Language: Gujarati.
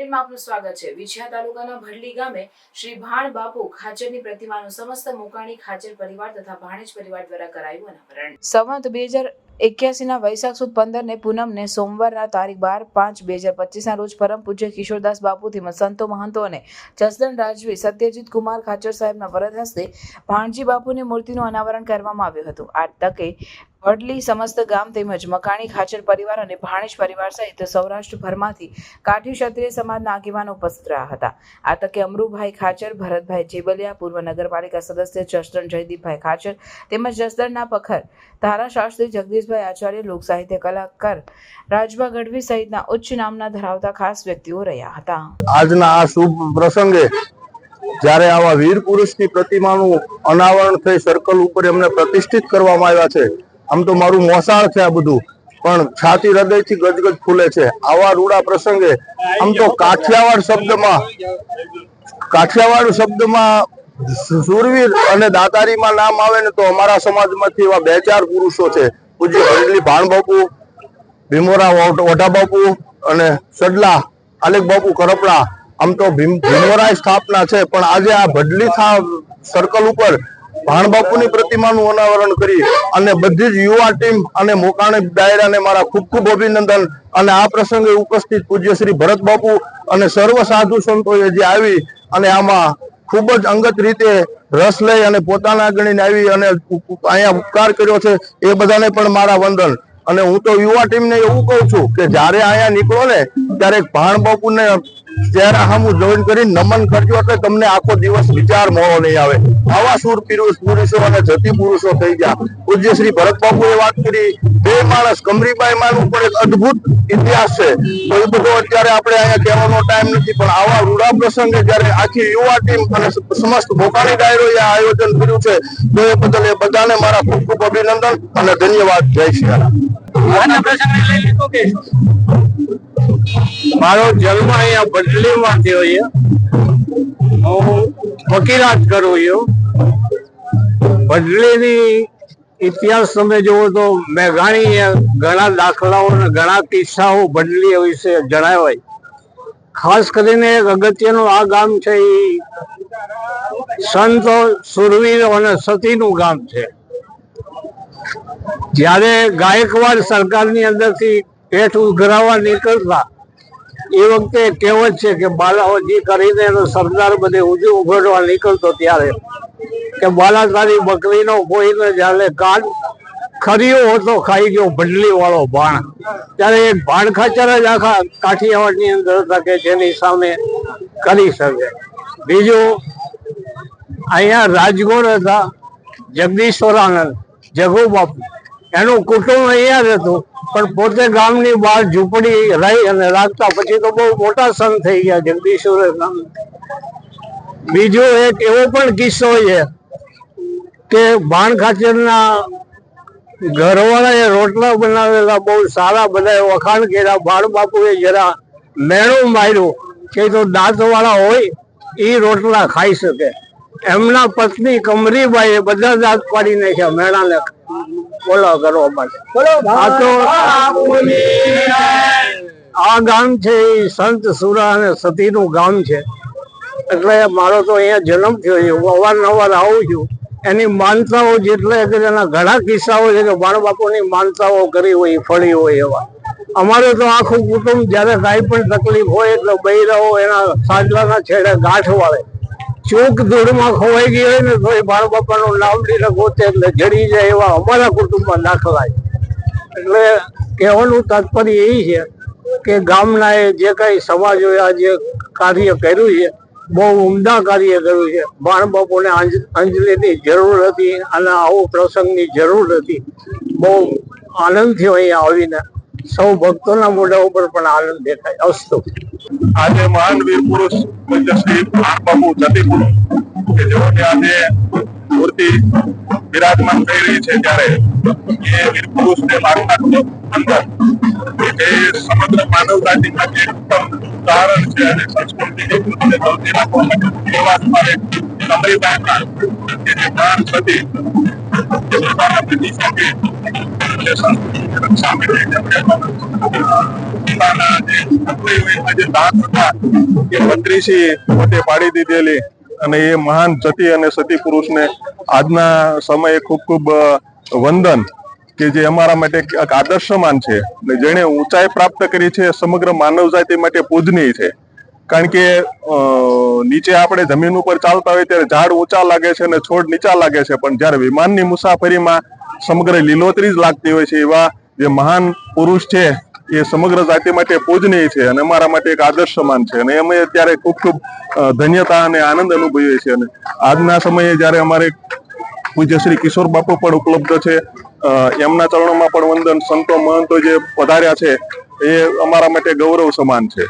બુલેટિનમાં આપનું સ્વાગત છે। વિછિયા તાલુકાના ભડલી ગામે શ્રી ભાણ બાપુ ખાચરની પ્રતિમાનું સમસ્ત મોકાણી ખાચર પરિવાર તથા ભાણેજ પરિવાર દ્વારા કરાયું અનાવરણ। સંવત 2081 વૈશાખ સુદ 15 ને પૂનમને સોમવારના તારીખ 12/5/2025 રોજ પરમ પૂજ્ય કિશોરદાસ બાપુ તેમજ સંતો મહંતો અને જસદણ રાજવી સત્યજીત કુમાર ખાચર સાહેબના વરદ હસ્તે ભાણજી બાપુની મૂર્તિનું અનાવરણ કરવામાં આવ્યું હતું। આ તકે ભડલી સમસ્ત ગામ તેમજ મકાણી ખાચર પરિવાર અને ભાણેજ પરિવાર સહિત સૌરાષ્ટ્રભરમાંથી કાઠી ક્ષત્રિય સમાજના આગેવાનો ઉપસ્થિત રહ્યા હતા। આ તકે અમરુભાઈ ખાચર, ભરતભાઈ ચેબલિયા, પૂર્વ નગરપાલિકા સદસ્ય જસદણ જયદીપભાઈ ખાચર તેમજ જસદણના પખર ધારાશાસ્ત્રી જગદીશભાઈ આચાર્ય, લોક સાહિત્ય કલાકાર રાજભા ગઢવી સહિતના ઉચ્ચ નામના ધરાવતા ખાસ વ્યક્તિઓ રહ્યા હતા। આજના આ શુભ પ્રસંગે જ્યારે આવા વીર પુરુષની પ્રતિમાનું અનાવરણ થઈ સર્કલ ઉપર એમને પ્રતિષ્ઠિત કરવામાં આવ્યા છે। આમ તો મારું મોસાળ છે આ બધું, પણ છાતી હૃદયથી ગજગજ ફૂલે છે। આવા રૂડા પ્રસંગે આમ તો કાઠિયાવાડ શબ્દમાં સુરવીર અને દાતારીમાં નામ આવે ને તો અમારા સમાજમાંથી એવા 2-4 પુરુષો છે। પૂજ્ય ભડલી ભાણ બાપુ, ભીમોરા ઓઢા બાપુ અને સડલા આલેખ બાપુ કરપડા। આમ તો ભીમોરા સ્થાપના છે, પણ આજે આ ભડલી સર્કલ ઉપર ભાણ બાપુની પ્રતિમાનું અનાવરણ કરી અને બધી જ યુવા ટીમ અને મોકાણી ડાયરાને મારા ખૂબ ખૂબ અભિનંદન। અને આ પ્રસંગે ઉપસ્થિત પૂજ્ય શ્રી ભરત બાપુ અને સર્વ સાધુ સંતોએ જે આવી અને આમાં ખૂબ જ અંગત રીતે રસ લઈ અને પોતાના ગણીને આવી અને અહીંયા ઉપકાર કર્યો છે, એ બધાને પણ મારા વંદન। અને હું તો યુવા ટીમને એવું કહું છું કે જ્યારે અહીંયા નીકળો ને ત્યારે ભાણ બાપુને ચહેરા સામું જોઈન કરીને નમન કરજો, એટલે તમને આખો દિવસ વિચાર મોળો નહીં આવે। આવા સૂર પુરુષો અને જતી પુરુષો થઈ ગયા। પૂજ્ય શ્રી ભરત બાપુએ વાત કરી, 2 માણસ કમરીબાઈ માનું પણ એક અદ્ભુત ઇતિહાસ છે, તો એ બધો અત્યારે આપણે અહીંયા કહેવાનો ટાઈમ નથી। પણ આવા રૂડા પ્રસંગે જ્યારે આખી યુવા ટીમ અને સમસ્ત મોકાણી ડાયરોએ આયોજન કર્યું છે, તો એ બદલ એ બધાને મારા ખૂબ ખૂબ અભિનંદન અને ધન્યવાદ। જય શ્રી રામ। મારો જન્મ અહીંયા ભડલીમાં થયો છે। હું વકીલાત કરું છું। ભડલીની ઇતિહાસ તમે જુઓ તો મેં ઘણા દાખલાઓ અને ઘણા કિસ્સાઓ ભડલી વિશે જણાવાય। ખાસ કરીને એક અગત્યનું આ ગામ છે એ સંતો સુરવીરો અને સતીનું ગામ છે। જ્યારે ગાયકવાડ સરકારની અંદરથી પેટ ઉઘરાવા નીકળતા એ વખતે કહેવત છે કે બાલાઓજી કરીને એનો સરદાર બધે ઉજી ઉઘડવા નીકળતો ત્યારે કે બાલા તારી બકરીનો કોઈને જ્યારે કાન ખરીયો હતો ખાઈ ગયો ભડલી વાળો ભાણ। ત્યારે એક ભાણ ખાચર જ આખા કાઠિયાવાડની અંદર હતા કે જેની સામે કરી શકે। બીજું અહીંયા રાજગોર હતા જગદીશ્વરાનંદ જગુ બાપુ, એનું કુટુંબ અહીંયા જ હતું, પણ પોતે ગામની બહાર ઝૂંપડી રહી અને રાખતા પછી તો બહુ મોટા સંત થઈ ગયા જગદીશ્વરાનંદ। બીજો એક એવો પણ કિસ્સો છે કે ભાણ ખાચરના ઘરવાળાએ રોટલા બનાવેલા બહુ સારા, બધા વખાણ કર્યા। ભાણ બાપુએ જરા મેણું માર્યું કે તો દાંત વાળા હોય એ રોટલા ખાઈ શકે। એમના પત્ની કમરીબાઈએ બધા દાંત પાડી નાખ્યા મેણાને બોલા કરવા માટે। આ ગામ છે એ સંત સુરા અને સતીનું ગામ છે, એટલે મારો તો અહીંયા જન્મ થયો છે। હું અવારનવાર આવું છું। એની માનતાઓ જેટલે એના ઘણા કિસ્સાઓ છે કે ભાણ બાપુની માનતાઓ કરી હોય ફળી હોય એવા। અમારે તો આખું કુટુંબ જયારે કાંઈ પણ તકલીફ હોય એટલે બૈરાઓ એના સાંજલાના છેડે ગાંઠ વાળે, ચોક ધૂળમાં ખોવાઈ ગઈ હોય ને તો એ ભાણ બાપાનું નામ લઈને ગોતે એટલે જડી જાય એવા અમારા કુટુંબમાં દાખલા છે। એટલે કહેવાનું તાત્પર્ય એ છે કે ગામના એ જે કઈ સમાજોએ આ જે કાર્ય કર્યું છે બહુ ઉમદા કાર્ય કર્યું છે। ભાણ બાપુને અંજલિની જરૂર હતી અને આવો પ્રસંગની જરૂર હતી। બહુ આનંદ થયો અહીંયા આવીને, સૌ ભક્તોના મોઢા ઉપર પણ આનંદ દેખાય। અસ્તુ। આજે મહાન વીર પુરુષ પૂજ્ય શ્રી ભાણ બાપુ જતી પુરુષ કે જેઓની આજે મૂર્તિ વિરાજમાન થઈ રહી છે, ત્યારે એ વીર પુરુષને માનતા અંદર જે સમગ્ર માનવતાની માટે ઉત્તમ ઉદાહરણ છે અને સંસ્કૃતિની વૃદ્ધિને ધોતી રાખવા માટે એવા તમારે સમયમાં જે ભાણ થતી જે પોતાના પ્રતિ સાથે સંસ્કૃતિની રક્ષા માટે પોતાના જે દાંત હતા એ મંત્રીશ્રી પોતે પાડી દીધેલી અને એ મહાન જતી અને સતી પુરુષને આજના સમયે ખૂબ ખૂબ વંદન કે જે અમારા માટે એક આદર્શ સમાન છે અને જેણે ઊંચાઈ પ્રાપ્ત કરી છે સમગ્ર માનવ જાતિ માટે પૂજનીય છે. કારણ કે નીચે આપણે જમીન ઉપર ચાલતા હોય ત્યારે ઝાડ ઊંચા લાગે છે અને છોડ નીચા લાગે છે, પણ જ્યારે વિમાનની મુસાફરીમાં સમગ્ર લીલોતરી જ લાગતી હોય છે. એવા જે મહાન પુરુષ છે એ સમગ્ર જાતિ માટે પૂજનીય છે અને અમારા માટે એક આદર્શ સમાન છે અને અમે અત્યારે ખૂબ ખૂબ ધન્યતા અને આનંદ અનુભવીએ છીએ. અને આજના સમયે જ્યારે અમારે પૂજ્ય શ્રી કિશોર બાપુ પણ ઉપલબ્ધ છે, એમના ચરણોમાં પણ વંદન, સંતો મહંતો જે પધાર્યા છે એ અમારા માટે ગૌરવ સમાન છે.